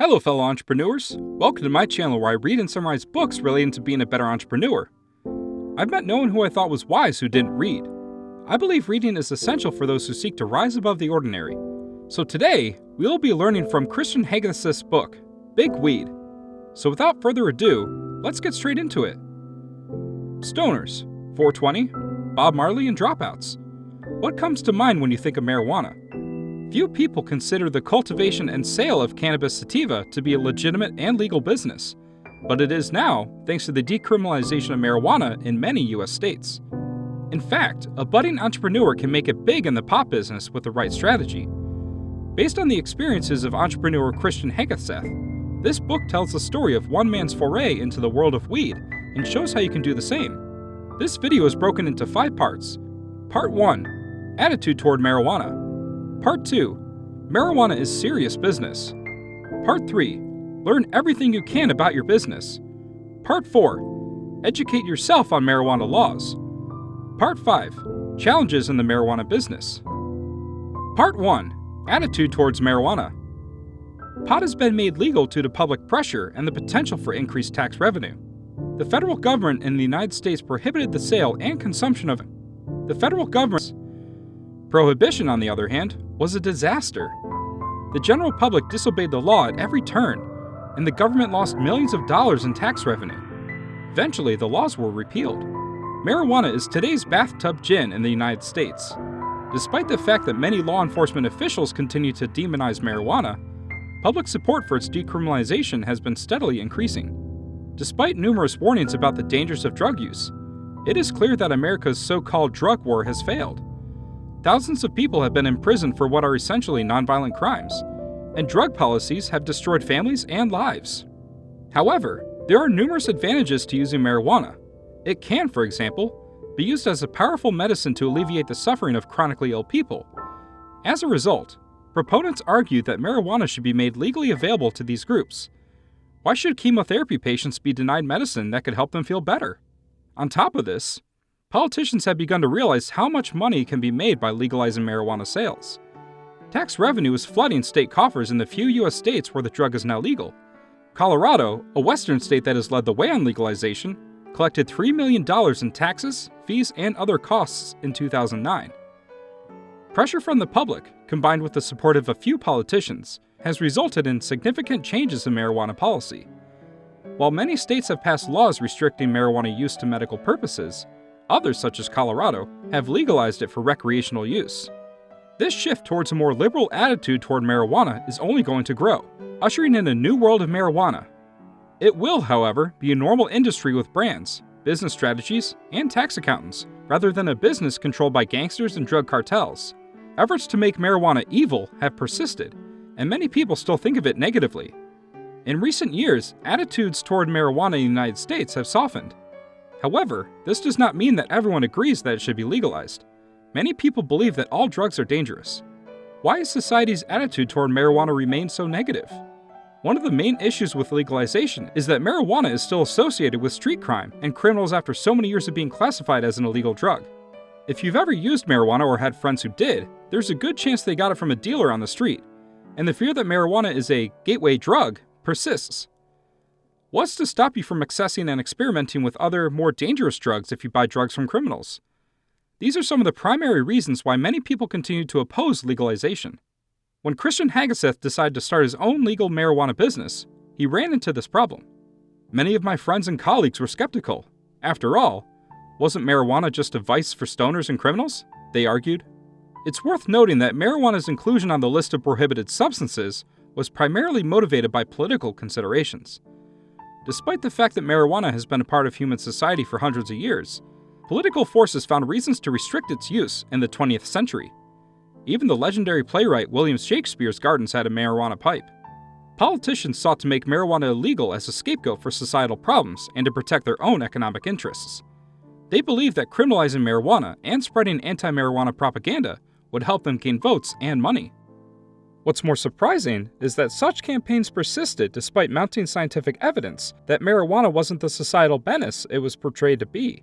Hello fellow entrepreneurs, welcome to my channel where I read and summarize books relating to being a better entrepreneur. I've met no one who I thought was wise who didn't read. I believe reading is essential for those who seek to rise above the ordinary. So today, we will be learning from Christian Hageseth's book, Big Weed. So without further ado, let's get straight into it. Stoners, 420, Bob Marley and dropouts. What comes to mind when you think of marijuana? Few people consider the cultivation and sale of cannabis sativa to be a legitimate and legal business, but it is now thanks to the decriminalization of marijuana in many U.S. states. In fact, a budding entrepreneur can make it big in the pot business with the right strategy. Based on the experiences of entrepreneur Christian Hageseth, this book tells the story of one man's foray into the world of weed and shows how you can do the same. This video is broken into 5 parts. Part 1. Attitude toward marijuana. Part 2. Marijuana is serious business. Part 3. Learn everything you can about your business. Part 4. Educate yourself on marijuana laws. Part 5. Challenges in the marijuana business. Part 1. Attitude towards marijuana. Pot has been made legal due to public pressure and the potential for increased tax revenue. The federal government in the United States prohibited the sale and consumption of it. The federal government's prohibition, on the other hand, was a disaster. The general public disobeyed the law at every turn, and the government lost millions of dollars in tax revenue. Eventually, the laws were repealed. Marijuana is today's bathtub gin in the United States. Despite the fact that many law enforcement officials continue to demonize marijuana, public support for its decriminalization has been steadily increasing. Despite numerous warnings about the dangers of drug use, it is clear that America's so-called drug war has failed. Thousands of people have been imprisoned for what are essentially nonviolent crimes, and drug policies have destroyed families and lives. However, there are numerous advantages to using marijuana. It can, for example, be used as a powerful medicine to alleviate the suffering of chronically ill people. As a result, proponents argue that marijuana should be made legally available to these groups. Why should chemotherapy patients be denied medicine that could help them feel better? On top of this, politicians have begun to realize how much money can be made by legalizing marijuana sales. Tax revenue is flooding state coffers in the few U.S. states where the drug is now legal. Colorado, a western state that has led the way on legalization, collected $3 million in taxes, fees, and other costs in 2009. Pressure from the public, combined with the support of a few politicians, has resulted in significant changes in marijuana policy. While many states have passed laws restricting marijuana use to medical purposes, others, such as Colorado, have legalized it for recreational use. This shift towards a more liberal attitude toward marijuana is only going to grow, ushering in a new world of marijuana. It will, however, be a normal industry with brands, business strategies, and tax accountants, rather than a business controlled by gangsters and drug cartels. Efforts to make marijuana evil have persisted, and many people still think of it negatively. In recent years, attitudes toward marijuana in the United States have softened. However, this does not mean that everyone agrees that it should be legalized. Many people believe that all drugs are dangerous. Why has society's attitude toward marijuana remained so negative? One of the main issues with legalization is that marijuana is still associated with street crime and criminals after so many years of being classified as an illegal drug. If you've ever used marijuana or had friends who did, there's a good chance they got it from a dealer on the street, and the fear that marijuana is a gateway drug persists. What's to stop you from accessing and experimenting with other, more dangerous drugs if you buy drugs from criminals? These are some of the primary reasons why many people continue to oppose legalization. When Christian Hageseth decided to start his own legal marijuana business, he ran into this problem. Many of my friends and colleagues were skeptical. After all, wasn't marijuana just a vice for stoners and criminals? They argued. It's worth noting that marijuana's inclusion on the list of prohibited substances was primarily motivated by political considerations. Despite the fact that marijuana has been a part of human society for hundreds of years, political forces found reasons to restrict its use in the 20th century. Even the legendary playwright William Shakespeare's gardens had a marijuana pipe. Politicians sought to make marijuana illegal as a scapegoat for societal problems and to protect their own economic interests. They believed that criminalizing marijuana and spreading anti-marijuana propaganda would help them gain votes and money. What's more surprising is that such campaigns persisted despite mounting scientific evidence that marijuana wasn't the societal menace it was portrayed to be.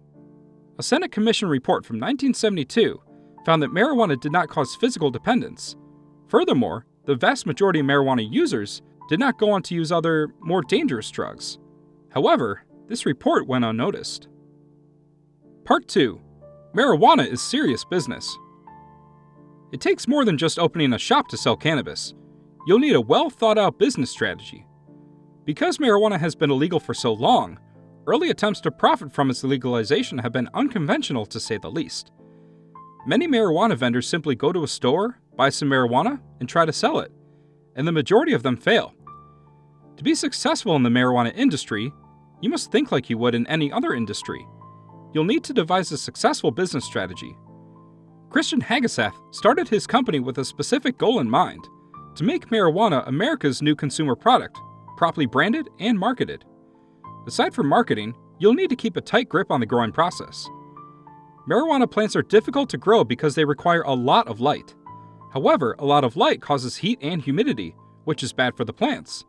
A Senate Commission report from 1972 found that marijuana did not cause physical dependence. Furthermore, the vast majority of marijuana users did not go on to use other, more dangerous drugs. However, this report went unnoticed. Part 2. Marijuana is serious business. It takes more than just opening a shop to sell cannabis. You'll need a well-thought-out business strategy. Because marijuana has been illegal for so long, early attempts to profit from its legalization have been unconventional to say the least. Many marijuana vendors simply go to a store, buy some marijuana, and try to sell it, and the majority of them fail. To be successful in the marijuana industry, you must think like you would in any other industry. You'll need to devise a successful business strategy. Christian Hageseth started his company with a specific goal in mind: to make marijuana America's new consumer product, properly branded and marketed. Aside from marketing, you'll need to keep a tight grip on the growing process. Marijuana plants are difficult to grow because they require a lot of light. However, a lot of light causes heat and humidity, which is bad for the plants.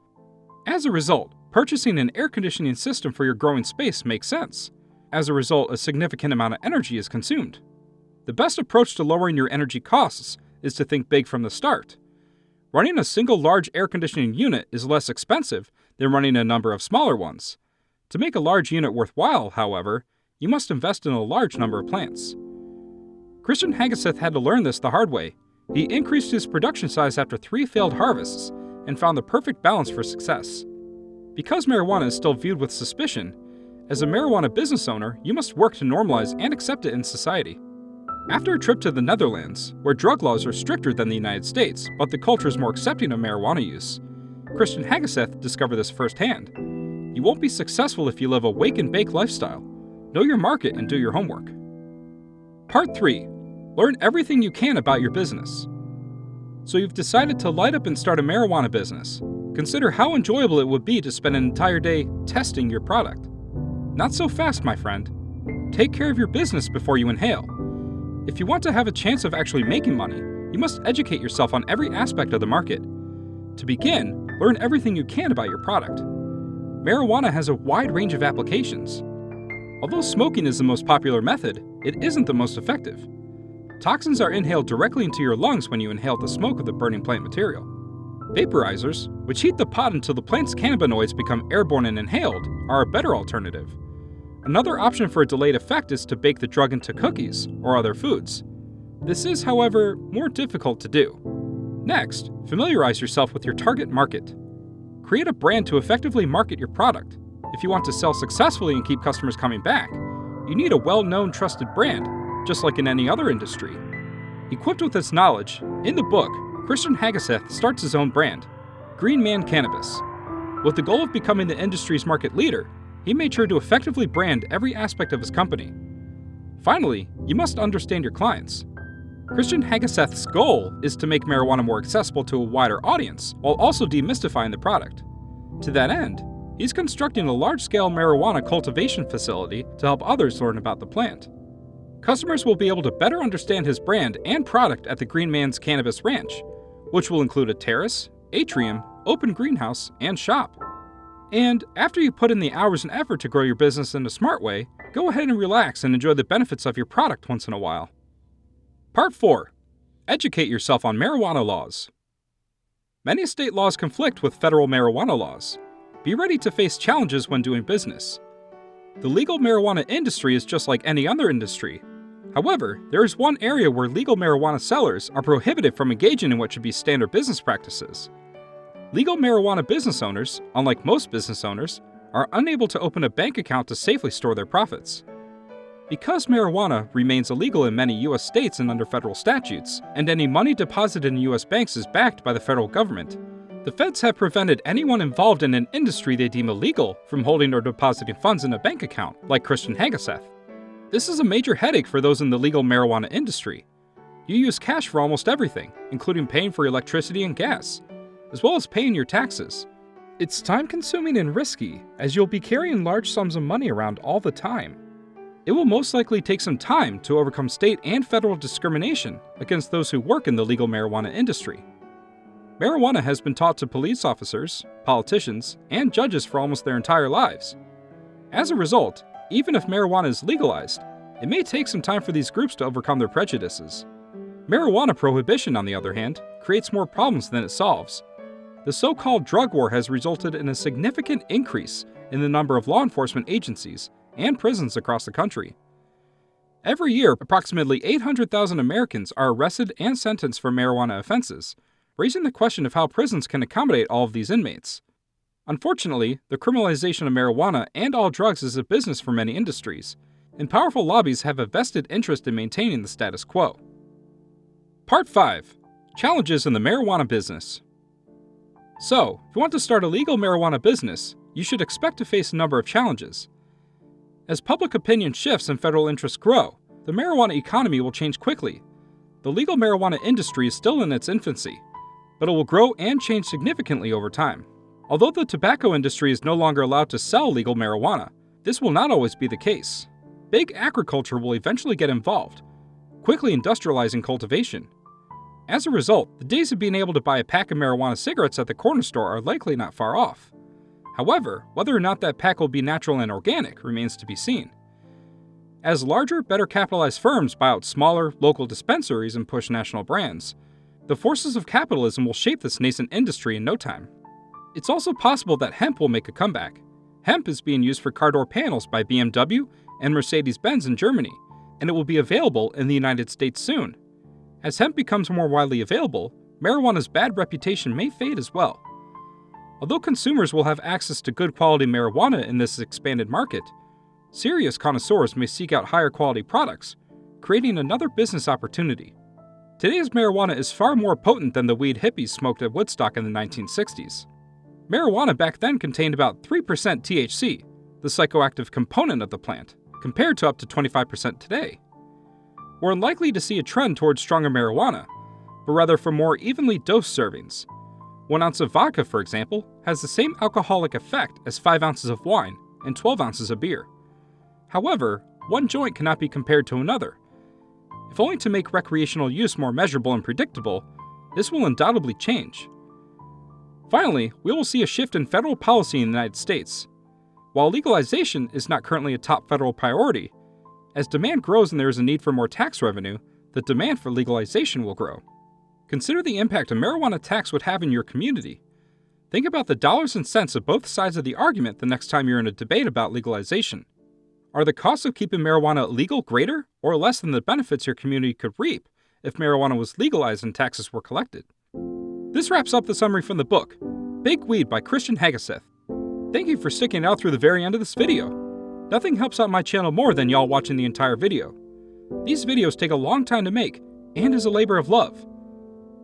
As a result, purchasing an air conditioning system for your growing space makes sense. As a result, a significant amount of energy is consumed. The best approach to lowering your energy costs is to think big from the start. Running a single large air conditioning unit is less expensive than running a number of smaller ones. To make a large unit worthwhile, however, you must invest in a large number of plants. Christian Hageseth had to learn this the hard way. He increased his production size after 3 failed harvests and found the perfect balance for success. Because marijuana is still viewed with suspicion, as a marijuana business owner, you must work to normalize and accept it in society. After a trip to the Netherlands, where drug laws are stricter than the United States, but the culture is more accepting of marijuana use, Christian Hageseth discovered this firsthand. You won't be successful if you live a wake-and-bake lifestyle. Know your market and do your homework. Part 3. Learn everything you can about your business. So you've decided to light up and start a marijuana business. Consider how enjoyable it would be to spend an entire day testing your product. Not so fast, my friend. Take care of your business before you inhale. If you want to have a chance of actually making money, you must educate yourself on every aspect of the market. To begin, learn everything you can about your product. Marijuana has a wide range of applications. Although smoking is the most popular method, it isn't the most effective. Toxins are inhaled directly into your lungs when you inhale the smoke of the burning plant material. Vaporizers, which heat the pot until the plant's cannabinoids become airborne and inhaled, are a better alternative. Another option for a delayed effect is to bake the drug into cookies or other foods. This is, however, more difficult to do. Next, familiarize yourself with your target market. Create a brand to effectively market your product. If you want to sell successfully and keep customers coming back, you need a well-known, trusted brand, just like in any other industry. Equipped with this knowledge, in the book, Christian Hageseth starts his own brand, Green Man Cannabis. With the goal of becoming the industry's market leader, he made sure to effectively brand every aspect of his company. Finally, you must understand your clients. Christian Hageseth's goal is to make marijuana more accessible to a wider audience, while also demystifying the product. To that end, he's constructing a large-scale marijuana cultivation facility to help others learn about the plant. Customers will be able to better understand his brand and product at the Green Man's Cannabis Ranch, which will include a terrace, atrium, open greenhouse, and shop. And after you put in the hours and effort to grow your business in a smart way, go ahead and relax and enjoy the benefits of your product once in a while. Part 4. Educate yourself on marijuana laws. Many state laws conflict with federal marijuana laws. Be ready to face challenges when doing business. The legal marijuana industry is just like any other industry. However, there is one area where legal marijuana sellers are prohibited from engaging in what should be standard business practices. Legal marijuana business owners, unlike most business owners, are unable to open a bank account to safely store their profits. Because marijuana remains illegal in many U.S. states and under federal statutes, and any money deposited in U.S. banks is backed by the federal government, the feds have prevented anyone involved in an industry they deem illegal from holding or depositing funds in a bank account, like Christian Hageseth. This is a major headache for those in the legal marijuana industry. You use cash for almost everything, including paying for electricity and gas, as well as paying your taxes. It's time-consuming and risky, as you'll be carrying large sums of money around all the time. It will most likely take some time to overcome state and federal discrimination against those who work in the legal marijuana industry. Marijuana has been taught to police officers, politicians, and judges for almost their entire lives. As a result, even if marijuana is legalized, it may take some time for these groups to overcome their prejudices. Marijuana prohibition, on the other hand, creates more problems than it solves. the so-called drug war has resulted in a significant increase in the number of law enforcement agencies and prisons across the country. Every year, approximately 800,000 Americans are arrested and sentenced for marijuana offenses, raising the question of how prisons can accommodate all of these inmates. Unfortunately, the criminalization of marijuana and all drugs is a business for many industries, and powerful lobbies have a vested interest in maintaining the status quo. Part 5. Challenges in the marijuana business. So, if you want to start a legal marijuana business, you should expect to face a number of challenges. As public opinion shifts and federal interests grow, the marijuana economy will change quickly. The legal marijuana industry is still in its infancy, but it will grow and change significantly over time. Although the tobacco industry is no longer allowed to sell legal marijuana, this will not always be the case. Big agriculture will eventually get involved, quickly industrializing cultivation. As a result, the days of being able to buy a pack of marijuana cigarettes at the corner store are likely not far off. However, whether or not that pack will be natural and organic remains to be seen. As larger, better capitalized firms buy out smaller, local dispensaries and push national brands, the forces of capitalism will shape this nascent industry in no time. It's also possible that hemp will make a comeback. Hemp is being used for car door panels by BMW and Mercedes-Benz in Germany, and it will be available in the United States soon. As hemp becomes more widely available, marijuana's bad reputation may fade as well. Although consumers will have access to good quality marijuana in this expanded market, serious connoisseurs may seek out higher quality products, creating another business opportunity. Today's marijuana is far more potent than the weed hippies smoked at Woodstock in the 1960s. Marijuana back then contained about 3% THC, the psychoactive component of the plant, compared to up to 25% today. We're unlikely to see a trend towards stronger marijuana, but rather for more evenly dosed servings. 1 ounce of vodka, for example, has the same alcoholic effect as 5 ounces of wine and 12 ounces of beer. However, one joint cannot be compared to another. If only to make recreational use more measurable and predictable, this will undoubtedly change. Finally, we will see a shift in federal policy in the United States. While legalization is not currently a top federal priority, as demand grows and there is a need for more tax revenue, the demand for legalization will grow. Consider the impact a marijuana tax would have in your community. Think about the dollars and cents of both sides of the argument the next time you're in a debate about legalization. Are the costs of keeping marijuana legal greater or less than the benefits your community could reap if marijuana was legalized and taxes were collected? This wraps up the summary from the book, Big Weed by Christian Hageseth. Thank you for sticking out through the very end of this video. Nothing helps out my channel more than y'all watching the entire video. These videos take a long time to make, and is a labor of love.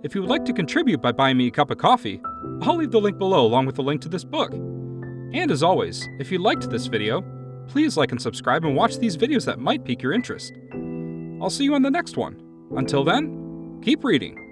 If you would like to contribute by buying me a cup of coffee, I'll leave the link below along with the link to this book. And as always, if you liked this video, please like and subscribe and watch these videos that might pique your interest. I'll see you on the next one. Until then, keep reading.